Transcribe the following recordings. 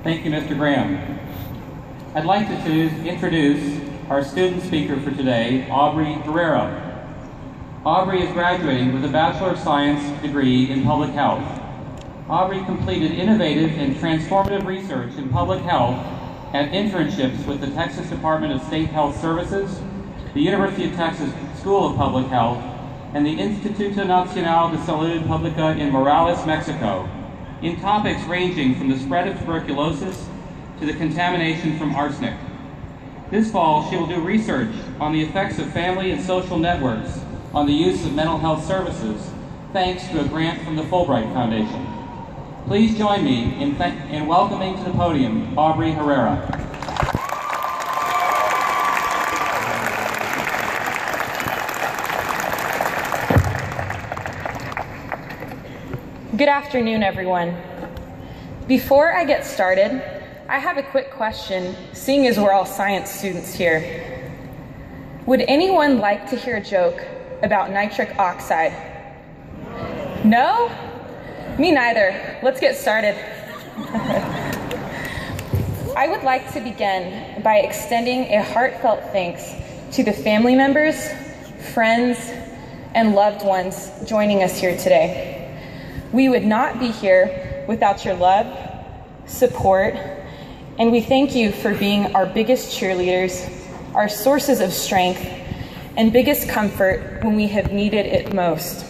Thank you, Mr. Graham. I'd like to introduce our student speaker for today, Aubrey Herrera. Aubrey is graduating with a Bachelor of Science degree in Public Health. Aubrey completed innovative and transformative research in public health at internships with the Texas Department of State Health Services, the University of Texas School of Public Health, and the Instituto Nacional de Salud Pública in Morales, Mexico, in topics ranging from the spread of tuberculosis to the contamination from arsenic. This fall, she will do research on the effects of family and social networks on the use of mental health services, thanks to a grant from the Fulbright Foundation. Please join me in welcoming to the podium Aubrey Herrera. Good afternoon, everyone. Before I get started, I have a quick question, seeing as we're all science students here. Would anyone like to hear a joke about nitric oxide? No? Me neither. Let's get started. I would like to begin by extending a heartfelt thanks to the family members, friends, and loved ones joining us here today. We would not be here without your love, support, and we thank you for being our biggest cheerleaders, our sources of strength, and biggest comfort when we have needed it most.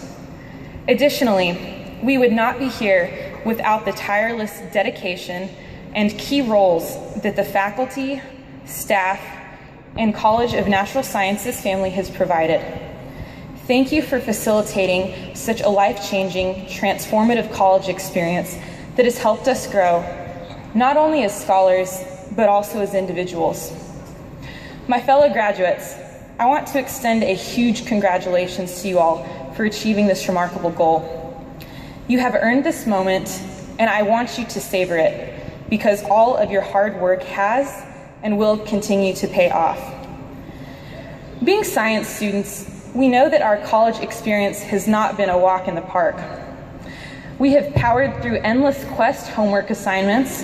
Additionally, we would not be here without the tireless dedication and key roles that the faculty, staff, and College of Natural Sciences family has provided. Thank you for facilitating such a life-changing, transformative college experience that has helped us grow, not only as scholars, but also as individuals. My fellow graduates, I want to extend a huge congratulations to you all for achieving this remarkable goal. You have earned this moment, and I want you to savor it, because all of your hard work has and will continue to pay off. Being science students, we know that our college experience has not been a walk in the park. We have powered through endless Quest homework assignments.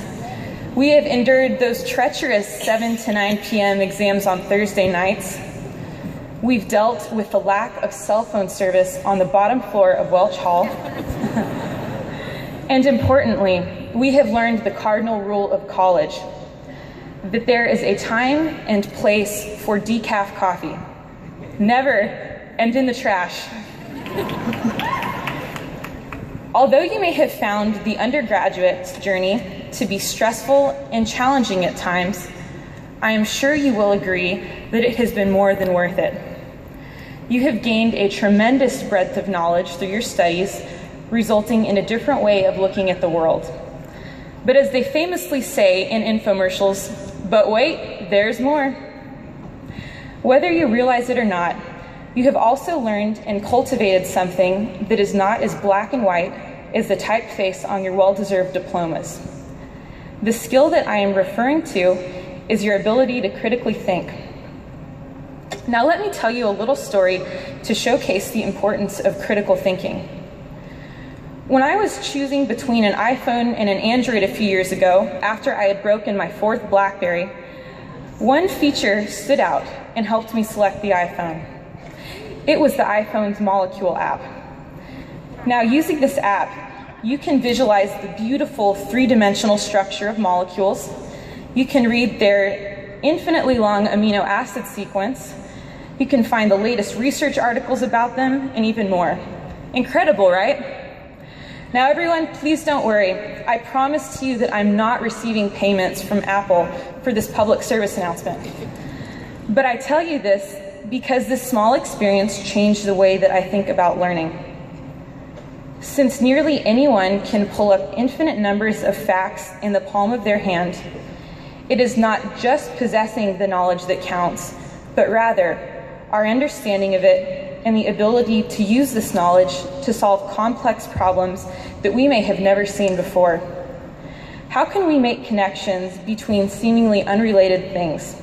We have endured those treacherous 7 to 9 p.m. exams on Thursday nights. We've dealt with the lack of cell phone service on the bottom floor of Welch Hall. And importantly, we have learned the cardinal rule of college, that there is a time and place for decaf coffee. Never and in the trash. Although you may have found the undergraduate journey to be stressful and challenging at times, I am sure you will agree that it has been more than worth it. You have gained a tremendous breadth of knowledge through your studies, resulting in a different way of looking at the world. But as they famously say in infomercials, but wait, there's more. Whether you realize it or not, you have also learned and cultivated something that is not as black and white as the typeface on your well-deserved diplomas. The skill that I am referring to is your ability to critically think. Now let me tell you a little story to showcase the importance of critical thinking. When I was choosing between an iPhone and an Android a few years ago, after I had broken my 4th BlackBerry, one feature stood out and helped me select the iPhone. It was the iPhone's Molecule app. Now, using this app, you can visualize the beautiful 3-dimensional structure of molecules. You can read their infinitely long amino acid sequence. You can find the latest research articles about them, and even more. Incredible, right? Now, everyone, please don't worry. I promise to you that I'm not receiving payments from Apple for this public service announcement. But I tell you this because this small experience changed the way that I think about learning. Since nearly anyone can pull up infinite numbers of facts in the palm of their hand, it is not just possessing the knowledge that counts, but rather our understanding of it and the ability to use this knowledge to solve complex problems that we may have never seen before. How can we make connections between seemingly unrelated things?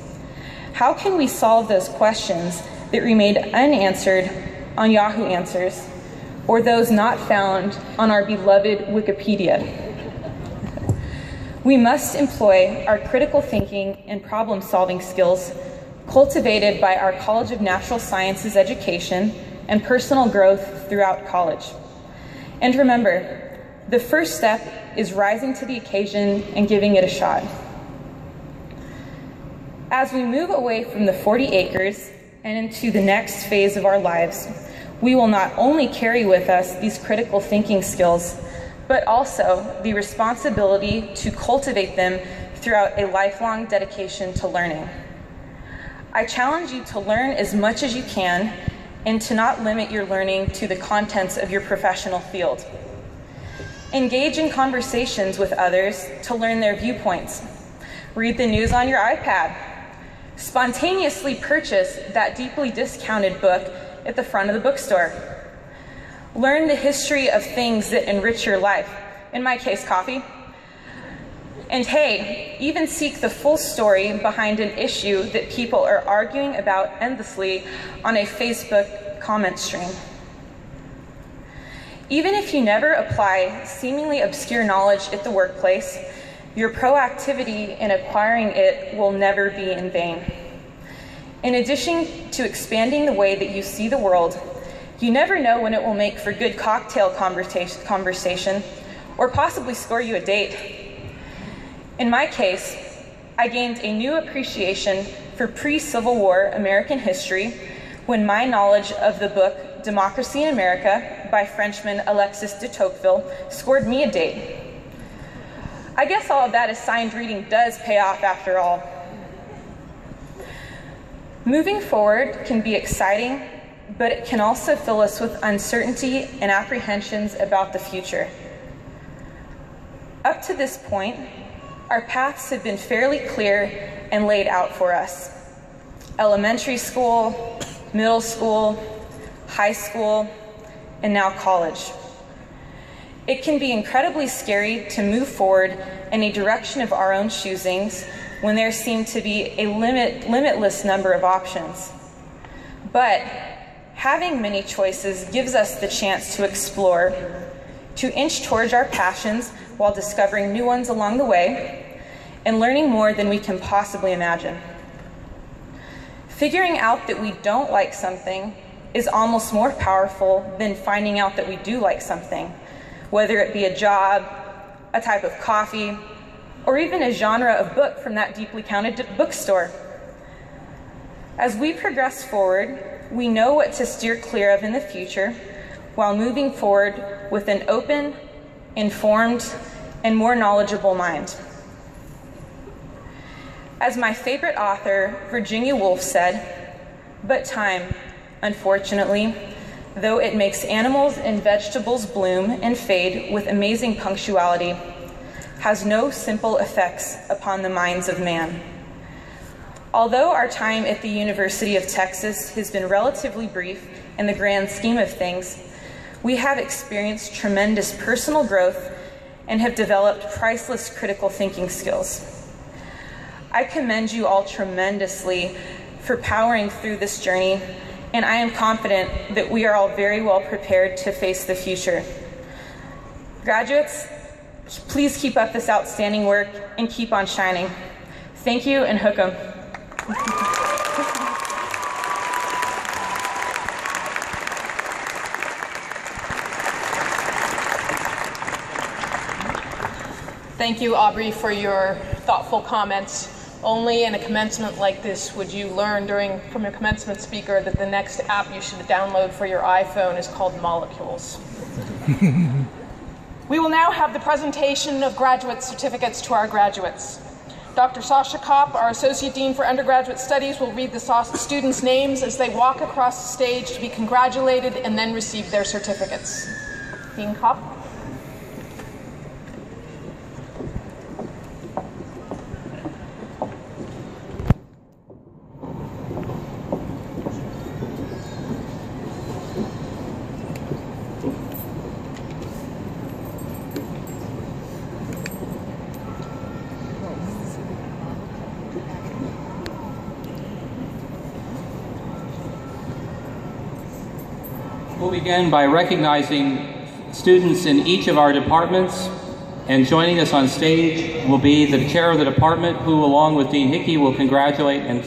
How can we solve those questions that remained unanswered on Yahoo Answers, or those not found on our beloved Wikipedia? We must employ our critical thinking and problem-solving skills cultivated by our College of Natural Sciences education and personal growth throughout college. And remember, the first step is rising to the occasion and giving it a shot. As we move away from the 40 acres and into the next phase of our lives, we will not only carry with us these critical thinking skills, but also the responsibility to cultivate them throughout a lifelong dedication to learning. I challenge you to learn as much as you can and to not limit your learning to the contents of your professional field. Engage in conversations with others to learn their viewpoints. Read the news on your iPad. Spontaneously purchase that deeply discounted book at the front of the bookstore. Learn the history of things that enrich your life, in my case, coffee. And hey, even seek the full story behind an issue that people are arguing about endlessly on a Facebook comment stream. Even if you never apply seemingly obscure knowledge at the workplace, your proactivity in acquiring it will never be in vain. In addition to expanding the way that you see the world, you never know when it will make for good cocktail conversation or possibly score you a date. In my case, I gained a new appreciation for pre-Civil War American history when my knowledge of the book Democracy in America by Frenchman Alexis de Tocqueville scored me a date. I guess all of that assigned reading does pay off after all. Moving forward can be exciting, but it can also fill us with uncertainty and apprehensions about the future. Up to this point, our paths have been fairly clear and laid out for us. Elementary school, middle school, high school, and now college. It can be incredibly scary to move forward in a direction of our own choosings when there seem to be a limitless number of options. But having many choices gives us the chance to explore, to inch towards our passions while discovering new ones along the way, and learning more than we can possibly imagine. Figuring out that we don't like something is almost more powerful than finding out that we do like something, whether it be a job, a type of coffee, or even a genre of book from that deeply counted bookstore. As we progress forward, we know what to steer clear of in the future while moving forward with an open, informed, and more knowledgeable mind. As my favorite author, Virginia Woolf, said, "But time, unfortunately, though it makes animals and vegetables bloom and fade with amazing punctuality, has no simple effects upon the minds of man." Although our time at the University of Texas has been relatively brief in the grand scheme of things, we have experienced tremendous personal growth and have developed priceless critical thinking skills. I commend you all tremendously for powering through this journey, and I am confident that we are all very well prepared to face the future. Graduates, please keep up this outstanding work and keep on shining. Thank you, and hook 'em. Thank you, Aubrey, for your thoughtful comments. Only in a commencement like this would you learn from your commencement speaker that the next app you should download for your iPhone is called Molecules. We will now have the presentation of graduate certificates to our graduates. Dr. Sasha Kopp, our Associate Dean for Undergraduate Studies, will read the students' names as they walk across the stage to be congratulated and then receive their certificates. Dean Kopp. We'll begin by recognizing students in each of our departments And joining us on stage will be the chair of the department, who along with Dean Hickey will congratulate and